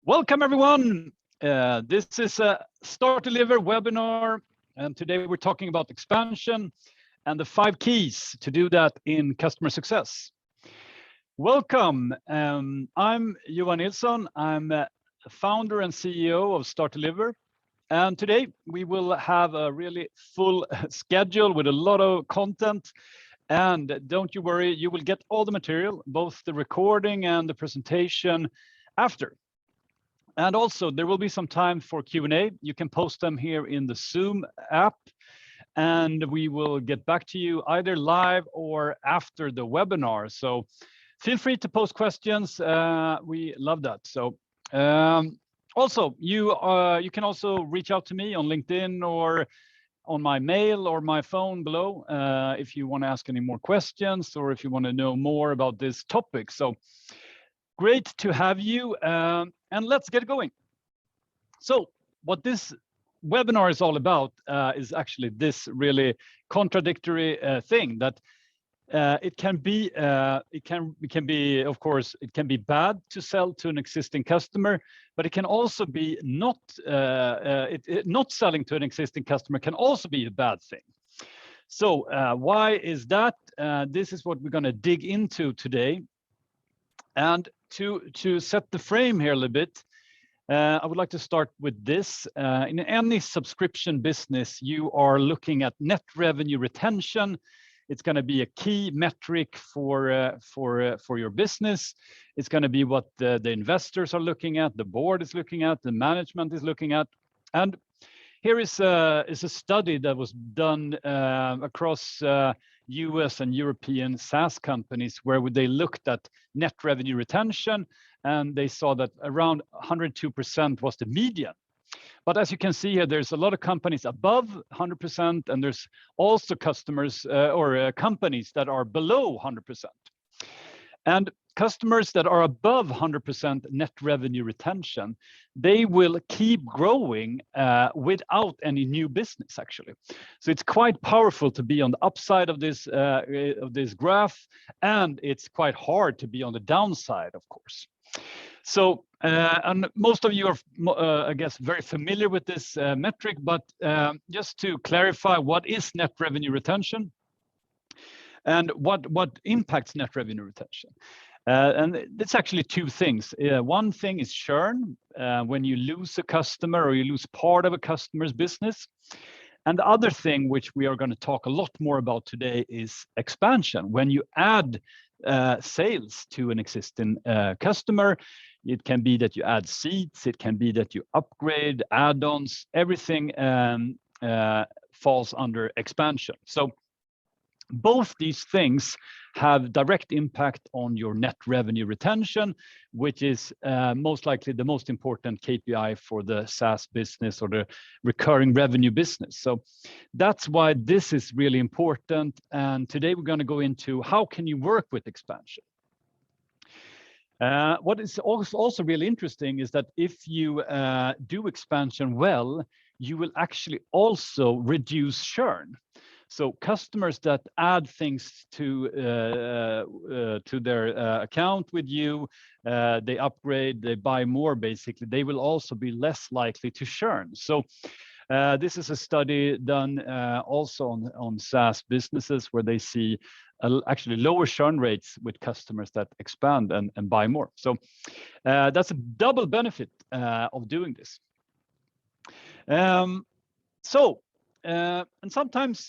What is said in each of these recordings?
Welcome everyone. This is a Start Deliver webinar, and today we're talking about expansion and the 5 keys to do that in customer success. Welcome. I'm Johan Nilsson. I'm a founder and CEO of Start Deliver, and today we will have a really full schedule with a lot of content. And don't you worry, you will get all the material, both the recording and the presentation after. And also, there will be some time for Q&A. You can post them here in the Zoom app, and we will get back to you either live or after the webinar. So feel free to post questions. We love that. So also, you can also reach out to me on LinkedIn or on my mail or my phone below if you want to ask any more questions or if you want to know more about this topic. So great to have you, and let's get going. So what this webinar is all about is actually this really contradictory thing that it can be, of course, it can be bad to sell to an existing customer, but it can also be not selling to an existing customer can also be a bad thing. So why is that? This is what we're going to dig into today. And to set the frame here a little bit, I would like to start with this. In any subscription business, you are looking at net revenue retention. It's going to be a key metric for your business. It's going to be what the investors are looking at, the board is looking at, the management is looking at. And here is a study that was done across US and European SaaS companies where they looked at net revenue retention, and they saw that around 102% was the median. But as you can see here, there's a lot of companies above 100%, and there's also customers or companies that are below 100%. And customers that are above 100% net revenue retention, they will keep growing without any new business, actually. So it's quite powerful to be on the upside of this graph, and it's quite hard to be on the downside, of course. So, and most of you are, I guess, very familiar with this metric, but just to clarify, what is net revenue retention? And what impacts net revenue retention? And it's actually two things. One thing is churn, when you lose a customer or you lose part of a customer's business. And the other thing, which we are going to talk a lot more about today, is expansion. When you add sales to an existing customer, it can be that you add seats, it can be that you upgrade, add-ons, everything falls under expansion. So both these things have direct impact on your net revenue retention, which is most likely the most important KPI for the SaaS business or the recurring revenue business. So that's why this is really important. And today we're going to go into how can you work with expansion. What is also really interesting is that if you do expansion well, you will actually also reduce churn. So customers that add things to their account with you, they upgrade, they buy more, basically, they will also be less likely to churn. So this is a study done also on SaaS businesses where they see actually lower churn rates with customers that expand and buy more. So that's a double benefit of doing this. And sometimes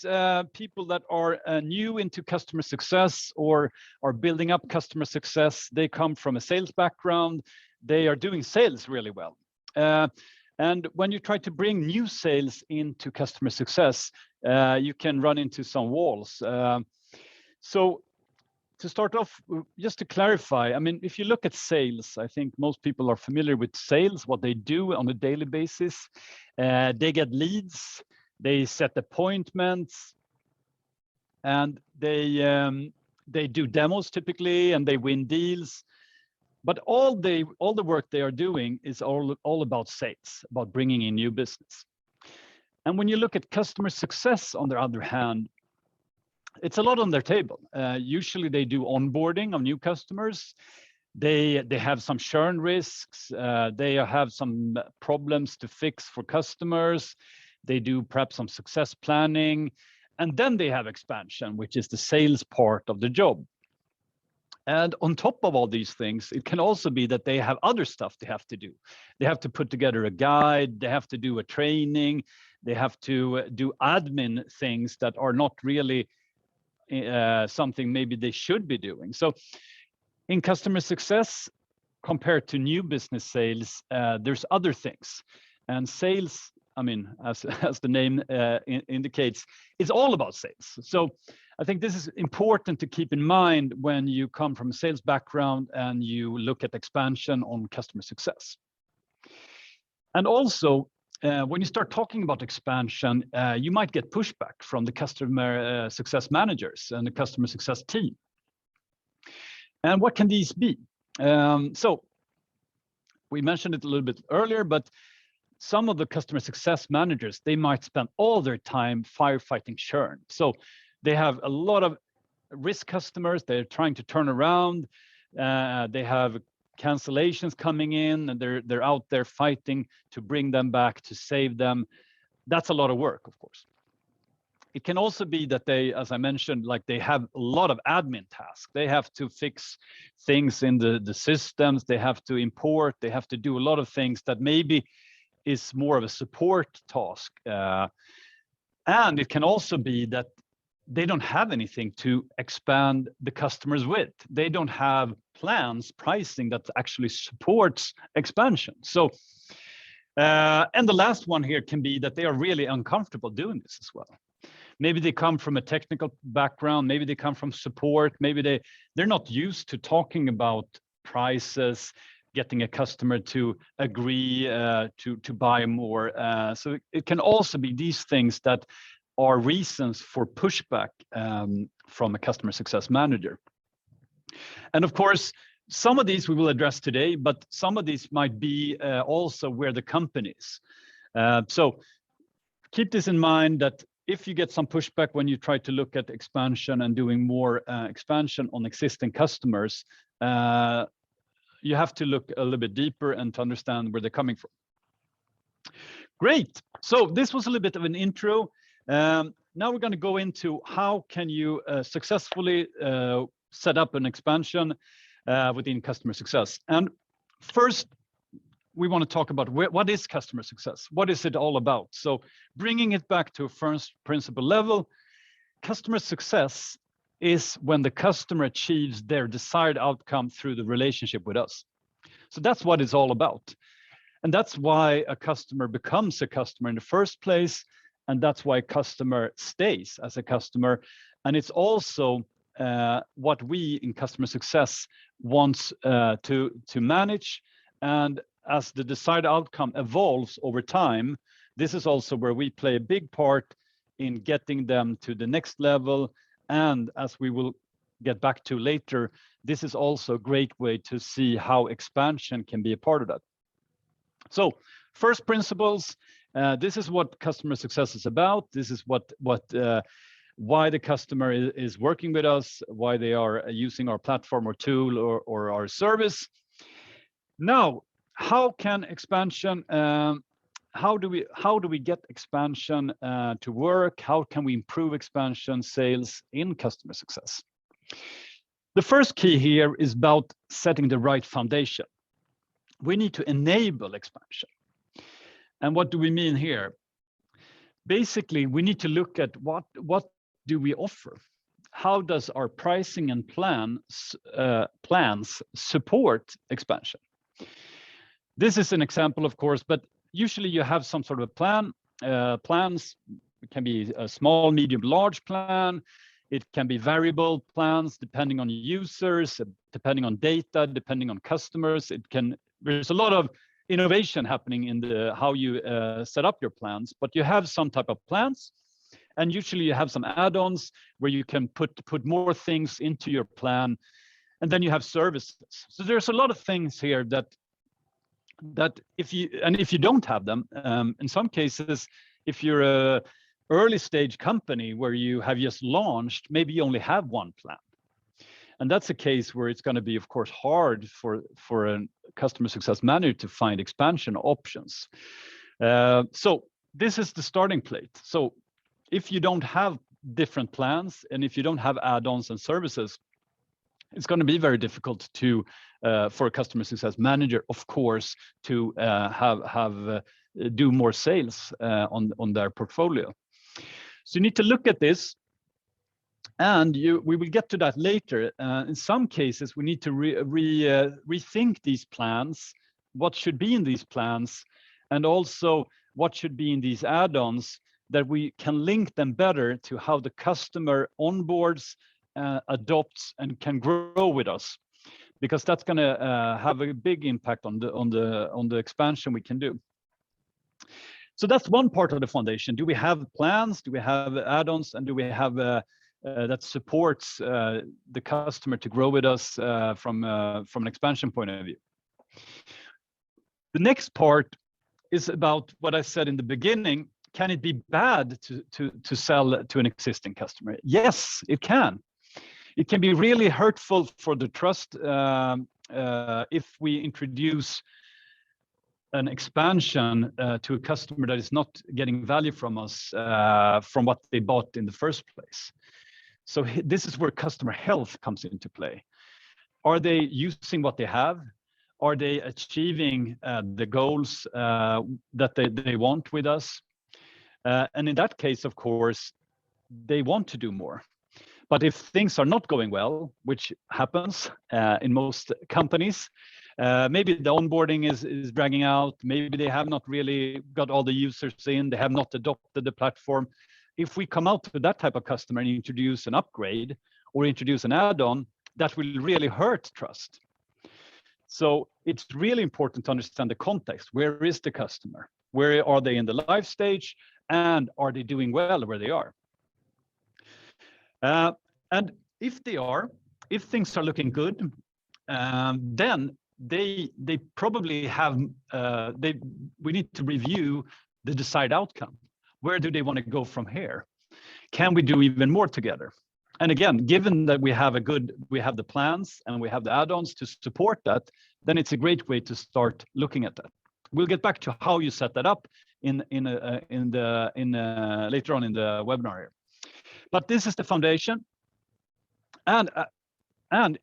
people that are new into customer success or are building up customer success, they come from a sales background, they are doing sales really well. And when you try to bring new sales into customer success, you can run into some walls. So to start off, just to clarify, I mean, if you look at sales, I think most people are familiar with sales, what they do on a daily basis. They get leads, they set appointments, and they do demos typically, and they win deals. But all the work they are doing is all about sales, about bringing in new business. And when you look at customer success, on the other hand, it's a lot on their table. Usually they do onboarding of new customers. They have some churn risks. They have some problems to fix for customers. They do perhaps some success planning. And then they have expansion, which is the sales part of the job. And on top of all these things, it can also be that they have other stuff they have to do. They have to put together a guide, they have to do a training, they have to do admin things that are not really something maybe they should be doing. So in customer success, compared to new business sales, there's other things. And sales, I mean, as the name indicates, it's all about sales. So I think this is important to keep in mind when you come from a sales background and you look at expansion on customer success. And also, when you start talking about expansion, you might get pushback from the customer success managers and the customer success team. And what can these be? So we mentioned it a little bit earlier, but some of the customer success managers, they might spend all their time firefighting churn. So they have a lot of risk customers they're trying to turn around. They have cancellations coming in, and they're out there fighting to bring them back, to save them. That's a lot of work, of course. It can also be that they, as I mentioned, like they have a lot of admin tasks. They have to fix things in the systems. They have to import. They have to do a lot of things that maybe is more of a support task. And it can also be that they don't have anything to expand the customers with. They don't have plans, pricing that actually supports expansion. So, and the last one here can be that they are really uncomfortable doing this as well. Maybe they come from a technical background, maybe they come from support, maybe they're not used to talking about prices, getting a customer to agree to buy more. So it can also be these things that are reasons for pushback from a customer success manager. And of course, some of these we will address today, but some of these might be also where the company is. So keep this in mind, that if you get some pushback when you try to look at expansion and doing more expansion on existing customers, you have to look a little bit deeper and to understand where they're coming from. Great. So this was a little bit of an intro. Now we're going to go into how can you successfully set up an expansion within customer success. And first, we want to talk about what is customer success? What is it all about? So bringing it back to a first principle level, customer success is when the customer achieves their desired outcome through the relationship with us. So that's what it's all about. And that's why a customer becomes a customer in the first place. And that's why a customer stays as a customer. And it's also what we in customer success wants to manage. And as the desired outcome evolves over time, this is also where we play a big part in getting them to the next level. And as we will get back to later, this is also a great way to see how expansion can be a part of that. So first principles, this is what customer success is about. This is why the customer is working with us, why they are using our platform or tool or our service. Now, how can expansion, how do we get expansion to work? How can we improve expansion sales in customer success? The first key here is about setting the right foundation. We need to enable expansion. And what do we mean here? Basically, we need to look at what do we offer? How does our pricing and plans support expansion? This is an example, of course, but usually you have some sort of a plan. Plans can be a small, medium, large plan. It can be variable plans depending on users, depending on data, depending on customers. There's a lot of innovation happening in how you set up your plans, but you have some type of plans, and usually you have some add-ons where you can put more things into your plan, and then you have services. So there's a lot of things here that if you don't have them, in some cases, if you're a early stage company where you have just launched, maybe you only have one plan. And that's a case where it's going to be, of course, hard for a customer success manager to find expansion options. So this is the starting plate. So if you don't have different plans, and if you don't have add-ons and services, it's going to be very difficult to for a customer success manager, of course, to do more sales on their portfolio. So you need to look at this, and we will get to that later. In some cases, we need to rethink these plans, what should be in these plans, and also what should be in these add-ons, that we can link them better to how the customer onboards, adopts, and can grow with us, because that's going to have a big impact on the expansion we can do. So that's one part of the foundation. Do we have plans? Do we have add-ons? And do we have that supports the customer to grow with us from an expansion point of view? The next part is about what I said in the beginning. Can it be bad to sell to an existing customer? Yes, it can. It can be really hurtful for the trust if we introduce an expansion to a customer that is not getting value from us from what they bought in the first place. So this is where customer health comes into play. Are they using what they have? Are they achieving the goals that they want with us? And in that case, of course, they want to do more. But if things are not going well, which happens in most companies, maybe the onboarding is dragging out, maybe they have not really got all the users in, they have not adopted the platform. If we come out to that type of customer and introduce an upgrade or introduce an add-on, that will really hurt trust. So it's really important to understand the context. Where is the customer? Where are they in the life stage? And are they doing well where they are? And if they are, if things are looking good, then they probably have, we need to review the desired outcome. Where do they want to go from here? Can we do even more together? And again, given that we have the plans and we have the add-ons to support that, then it's a great way to start looking at that. We'll get back to how you set that up later on in the webinar here. But this is the foundation. And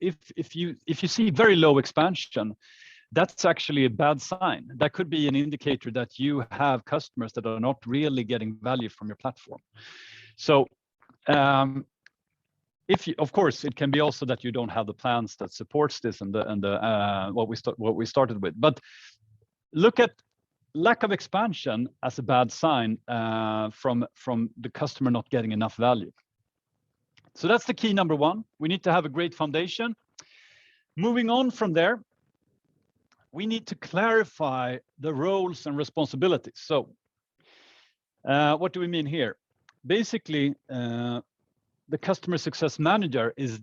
if you see very low expansion, that's actually a bad sign. That could be an indicator that you have customers that are not really getting value from your platform. So of course, it can be also that you don't have the plans that supports this and what we started with. But look at lack of expansion as a bad sign from the customer not getting enough value. So that's the key number one. We need to have a great foundation. Moving on from there, we need to clarify the roles and responsibilities. So what do we mean here? Basically, the customer success manager, is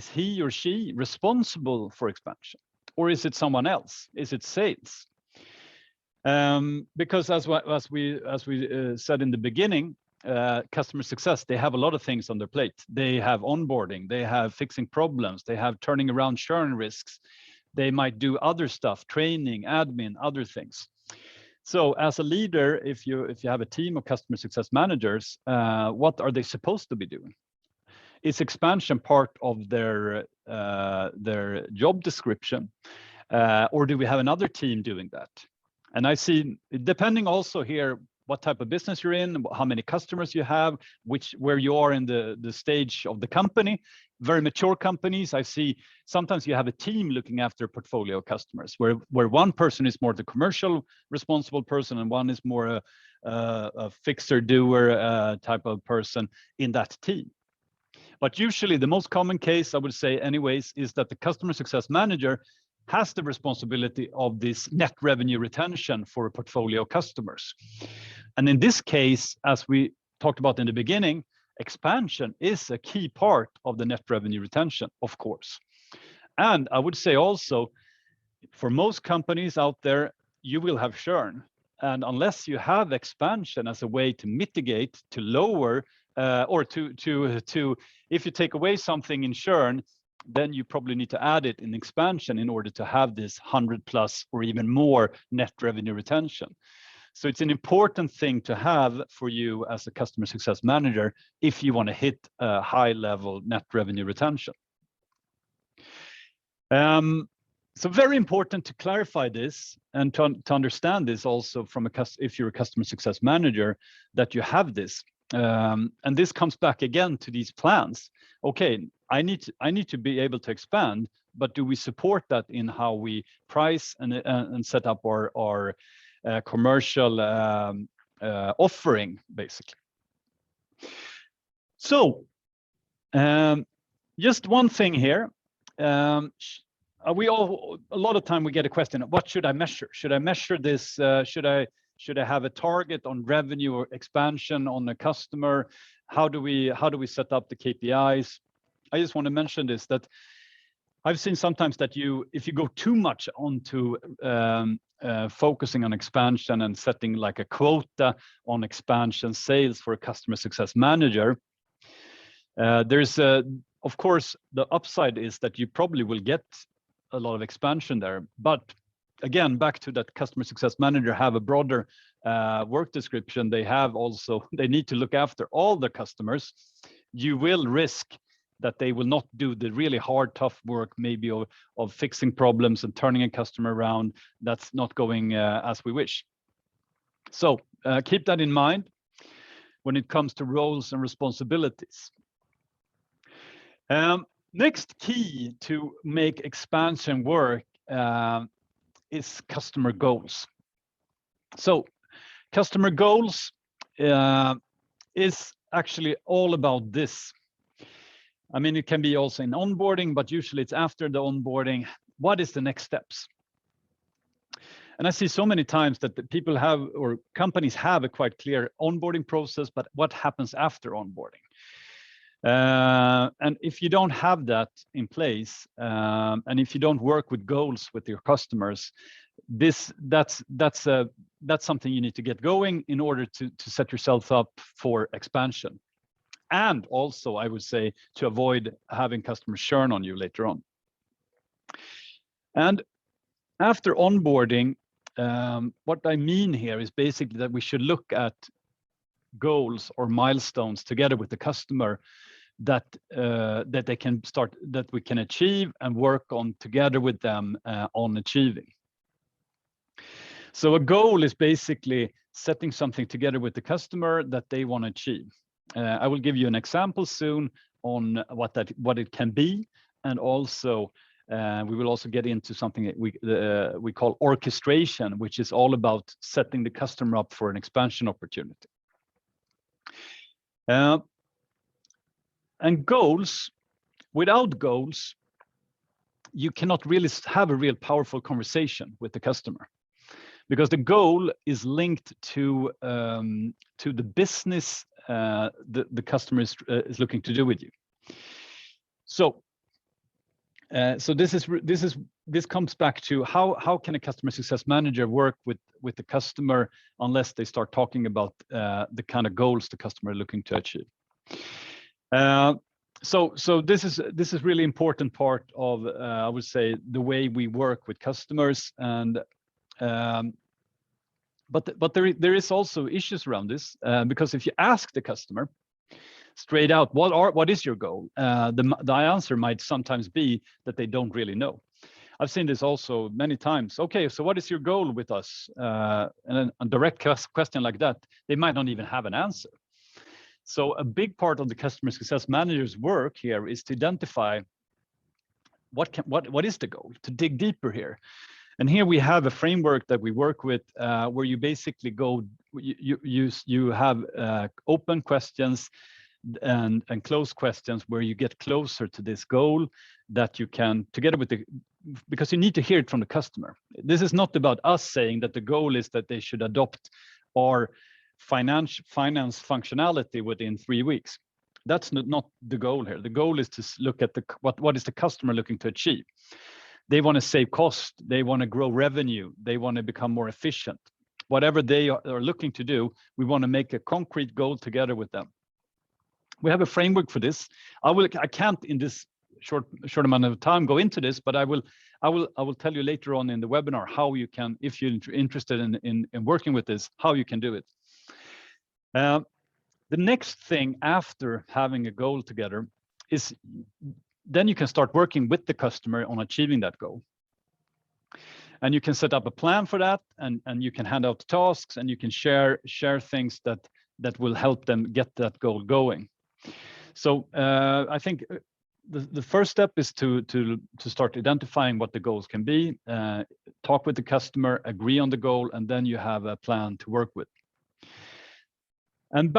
he or she responsible for expansion? Or is it someone else? Is it sales? Because as we said in the beginning, customer success, they have a lot of things on their plate. They have onboarding, they have fixing problems, they have turning around churn risks. They might do other stuff, training, admin, other things. So as a leader, if you have a team of customer success managers, what are they supposed to be doing? Is expansion part of their job description, or do we have another team doing that? And I see, depending also here, what type of business you're in, how many customers you have, where you are in the stage of the company. Very mature companies, I see sometimes you have a team looking after portfolio customers, where one person is more the commercial responsible person and one is more a fixer doer type of person in that team. But usually the most common case, I would say anyways, is that the customer success manager has the responsibility of this net revenue retention for a portfolio of customers. And in this case, as we talked about in the beginning, expansion is a key part of the net revenue retention, of course. And I would say also, for most companies out there, you will have churn. And unless you have expansion as a way to mitigate, to lower, or to if you take away something in churn, then you probably need to add it in expansion in order to have this 100+ or even more net revenue retention. So it's an important thing to have for you as a customer success manager if you want to hit a high level net revenue retention. So very important to clarify this and to understand this also from if you're a customer success manager, that you have this. And this comes back again to these plans. Okay, I need to be able to expand, but do we support that in how we price and set up our commercial offering, basically? So just one thing here. A lot of time we get a question, what should I measure? Should I measure this? Should I have a target on revenue or expansion on a customer? How do we set up the KPIs? I just want to mention this, that I've seen sometimes that if you go too much onto focusing on expansion and setting like a quota on expansion sales for a customer success manager, there's of course the upside is that you probably will get a lot of expansion there, but again, back to that customer success manager have a broader work description. They need to look after all the customers. You will risk that they will not do the really hard, tough work, maybe of fixing problems and turning a customer around. That's not going as we wish. So keep that in mind when it comes to roles and responsibilities. Next key to make expansion work is customer goals. So customer goals is actually all about this. I mean, it can be also in onboarding, but usually it's after the onboarding. What is the next steps? And I see so many times that the people have, or companies have, a quite clear onboarding process, but what happens after onboarding? And if you don't have that in place, and if you don't work with goals with your customers, that's something you need to get going in order to set yourself up for expansion. And also, I would say, to avoid having customers churn on you later on. And after onboarding, what I mean here is basically that we should look at goals or milestones together with the customer that they can start, that we can achieve and work on together with them on achieving. So a goal is basically setting something together with the customer that they want to achieve. I will give you an example soon on what it can be, and also we will also get into something that we call orchestration, which is all about setting the customer up for an expansion opportunity. And goals, without goals, you cannot really have a real powerful conversation with the customer, because the goal is linked to the business the customer is looking to do with you. So this comes back to how can a customer success manager work with the customer unless they start talking about the kind of goals the customer is looking to achieve. So this is really important part of I would say the way we work with customers, and but there is also issues around this, because if you ask the customer straight out, what is your goal? The answer might sometimes be that they don't really know. I've seen this also many times. Okay, so what is your goal with us? And a direct question like that, they might not even have an answer. So a big part of the customer success manager's work here is to identify what is the goal, to dig deeper here. And here we have a framework that we work with, where you basically go, you have open questions and closed questions where you get closer to this goal that you can, together with because you need to hear it from the customer. This is not about us saying that the goal is that they should adopt our finance functionality within 3 weeks. That's not the goal here. The goal is to look at what is the customer looking to achieve. They want to save cost, they want to grow revenue, they want to become more efficient. Whatever they are looking to do, we want to make a concrete goal together with them. We have a framework for this. I can't in this short amount of time go into this, but I will tell you later on in the webinar how you can, if you're interested in working with this, how you can do it. The next thing after having a goal together is then you can start working with the customer on achieving that goal. And you can set up a plan for that, and you can hand out tasks, and you can share things that will help them get that goal going. So I think the first step is to start identifying what the goals can be, talk with the customer, agree on the goal, and then you have a plan to work with. And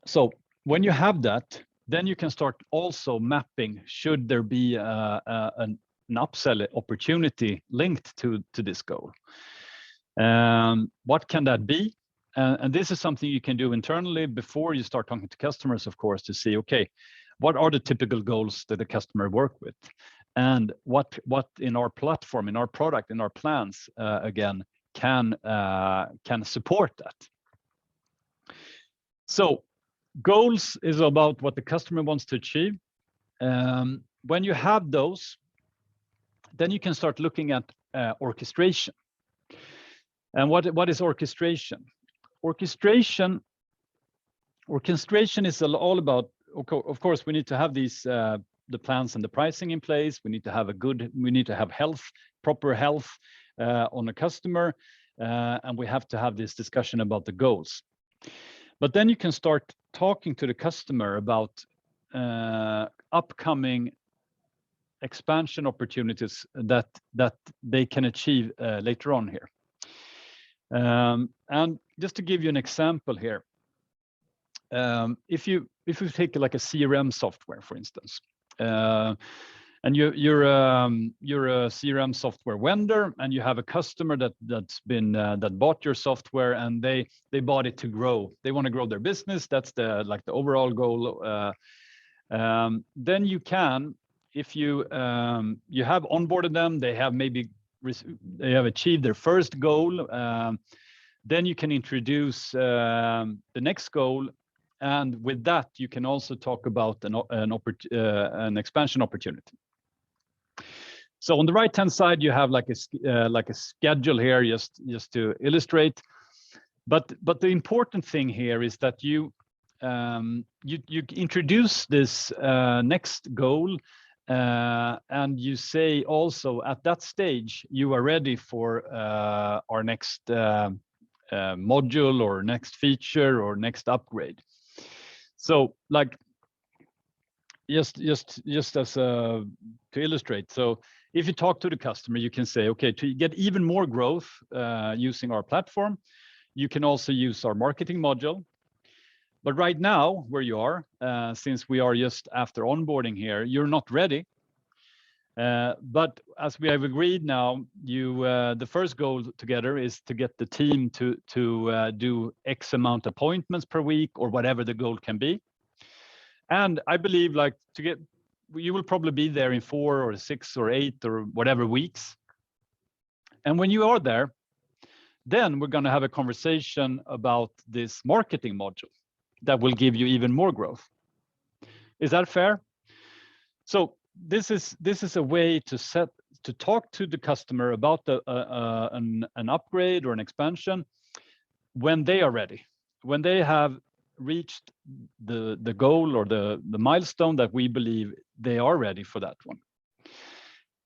so when you have that, then you can start also mapping, should there be an upsell opportunity linked to this goal? What can that be? And this is something you can do internally before you start talking to customers, of course, to see, okay, what are the typical goals that the customer work with? And what in our platform, in our product, in our plans, again, can support that. So goals is about what the customer wants to achieve. When you have those, then you can start looking at orchestration. And what is orchestration? Orchestration is all about, of course, we need to have these the plans and the pricing in place. We need to have proper health on a customer, and we have to have this discussion about the goals. But then you can start talking to the customer about upcoming expansion opportunities that they can achieve later on here. And just to give you an example here, if you take like a CRM software, for instance, and you're a CRM software vendor, and you have a customer that bought your software, and they bought it to grow. They want to grow their business. That's the overall goal. Then you can, if you have onboarded them, they have achieved their first goal. Then you can introduce the next goal, and with that you can also talk about an expansion opportunity. So on the right hand side you have like a schedule here, just to illustrate. But the important thing here is that you introduce this next goal. And you say also at that stage you are ready for our next module or next feature or next upgrade. So like just as to illustrate, so if you talk to the customer, you can say, okay, to get even more growth using our platform, you can also use our marketing module. But right now, where you are, since we are just after onboarding here, you're not ready. But as we have agreed now, the first goal together is to get the team to do X amount of appointments per week, or whatever the goal can be. And I believe you will probably be there in 4 or 6 or 8 or whatever weeks. And when you are there, then we're going to have a conversation about this marketing module that will give you even more growth. Is that fair? So this is a way to talk to the customer about an upgrade or an expansion when they are ready, when they have reached the goal or the milestone that we believe they are ready for that one.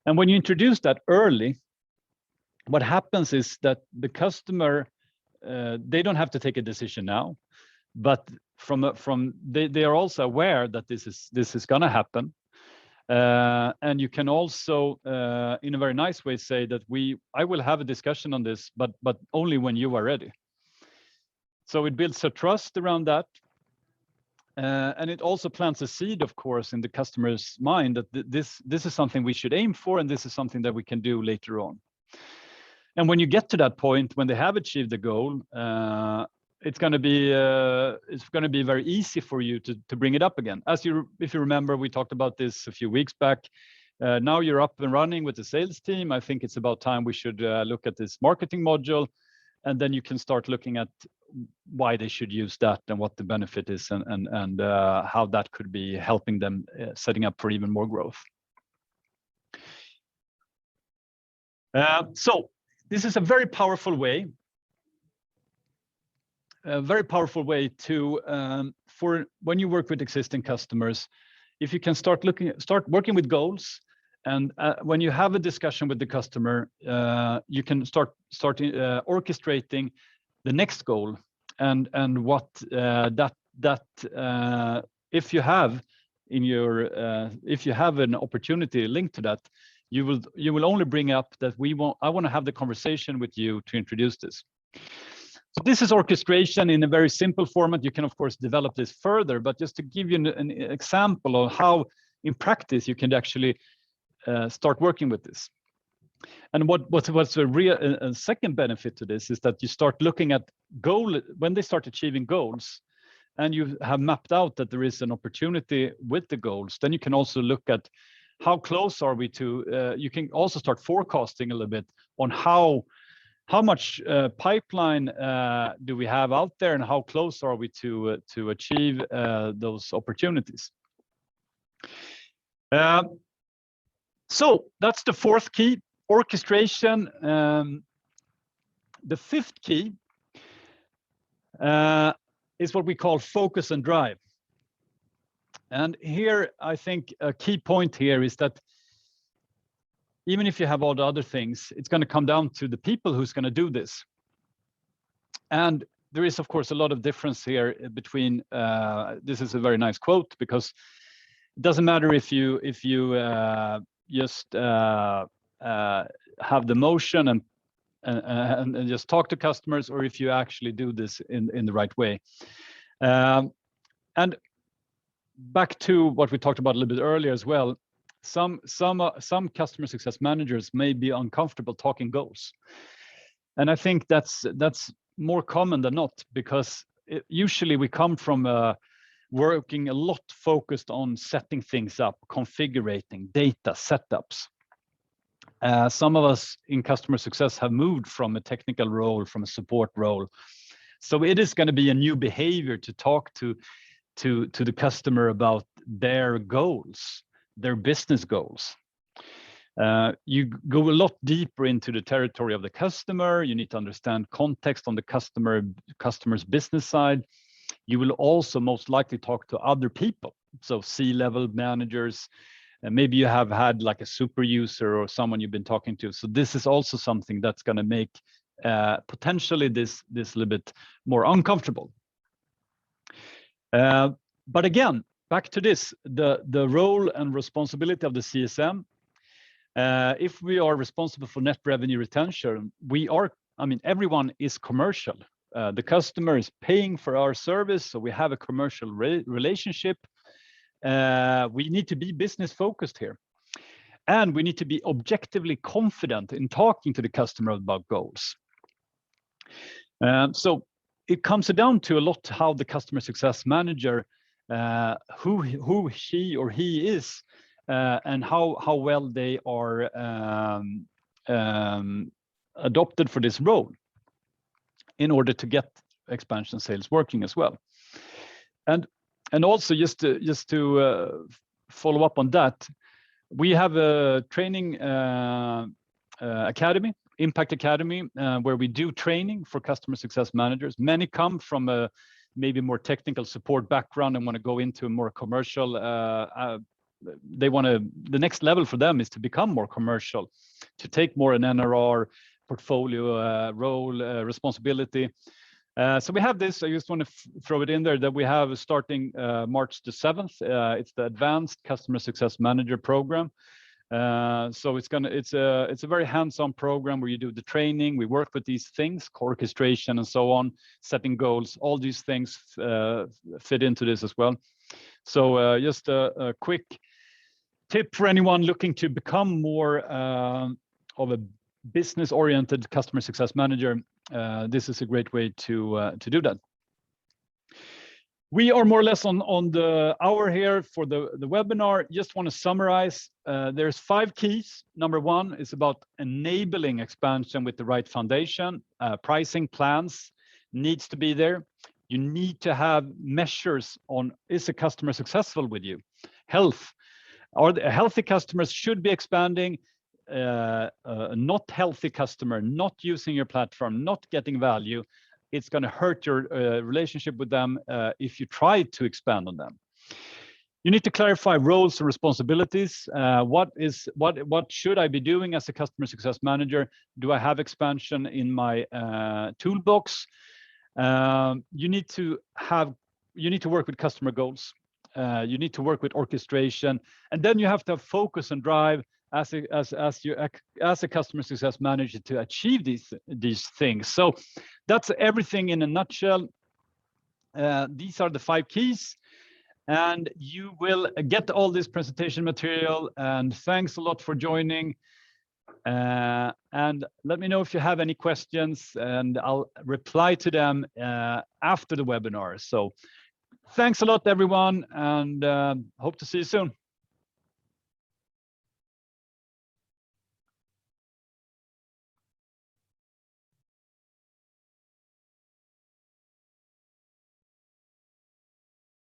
And when you introduce that early, what happens is that the customer, they don't have to take a decision now, but they are also aware that this is going to happen. And you can also, in a very nice way, say that I will have a discussion on this, but only when you are ready. So it builds a trust around that. And it also plants a seed, of course, in the customer's mind that this is something we should aim for, and this is something that we can do later on. And when you get to that point, when they have achieved the goal, it's going to be very easy for you to bring it up again. If you remember, we talked about this a few weeks back. Now you're up and running with the sales team. I think it's about time we should look at this marketing module. and then you can start looking at why they should use that and what the benefit is, and how that could be helping them setting up for even more growth. So this is a very powerful way. A very powerful way to for when you work with existing customers, if you can start working with goals, and when you have a discussion with the customer, you can start orchestrating the next goal, and what if you have in your if you have an opportunity linked to that, you will only bring up that I want to have the conversation with you to introduce this. So this is orchestration in a very simple format. You can of course develop this further, but just to give you an example of how in practice you can actually start working with this. And what's a real second benefit to this is that you start looking at when they start achieving goals, and you have mapped out that there is an opportunity with the goals, then you can also look at how close are we to, you can also start forecasting a little bit on how much pipeline do we have out there, and how close are we to achieve those opportunities. So that's the fourth key, orchestration. The fifth key is what we call focus and drive. And here, I think a key point here is that even if you have all the other things, it's going to come down to the people who's going to do this. And there is, of course, a lot of difference here between, this is a very nice quote, because it doesn't matter if you just have the motion and just talk to customers, or if you actually do this in the right way. And back to what we talked about a little bit earlier as well, some customer success managers may be uncomfortable talking goals, and I think that's more common than not, because usually we come from working a lot focused on setting things up, configuring data setups. Some of us in customer success have moved from a technical role, from a support role, so it is going to be a new behavior to talk to the customer about their goals, their business goals. You go a lot deeper into the territory of the customer. You need to understand context on the customer's business side. You will also most likely talk to other people, so C-level managers, and maybe you have had like a super user or someone you've been talking to. So this is also something that's going to make potentially this a little bit more uncomfortable. But again, back to this, the role and responsibility of the CSM. If we are responsible for net revenue retention, everyone is commercial. The customer is paying for our service, so we have a commercial relationship. We need to be business focused here, and we need to be objectively confident in talking to the customer about goals. So it comes down to a lot how the customer success manager, who she or he is, and how well they are adopted for this role in order to get expansion sales working as well. And also just to follow up on that, we have a training academy, Impact Academy, where we do training for customer success managers. Many come from a maybe more technical support background and want to go into a more commercial. The next level for them is to become more commercial, to take more an NRR portfolio role responsibility. So we have this. I just want to throw it in there that we have starting March the 7th. It's the Advanced Customer Success Manager program. So it's a very hands-on program where you do the training. We work with these things, orchestration and so on, setting goals. All these things fit into this as well. So just a quick tip for anyone looking to become more of a business-oriented customer success manager. This is a great way to do that. We are more or less on the hour here for the webinar. Just want to summarize. There's 5 keys. Number 1 is about enabling expansion with the right foundation. Pricing plans needs to be there. You need to have measures on, is a customer successful with you? Health. Healthy customers should be expanding. Not healthy customer, not using your platform, not getting value. It's going to hurt your relationship with them if you try to expand on them. You need to clarify roles and responsibilities. What should I be doing as a customer success manager? Do I have expansion in my toolbox? You need to work with customer goals. You need to work with orchestration, and then you have to have focus and drive as a customer success manager to achieve these things. So that's everything in a nutshell. These are the 5 keys, and you will get all this presentation material. And thanks a lot for joining. And let me know if you have any questions, and I'll reply to them after the webinar. So thanks a lot, everyone, and hope to see you soon.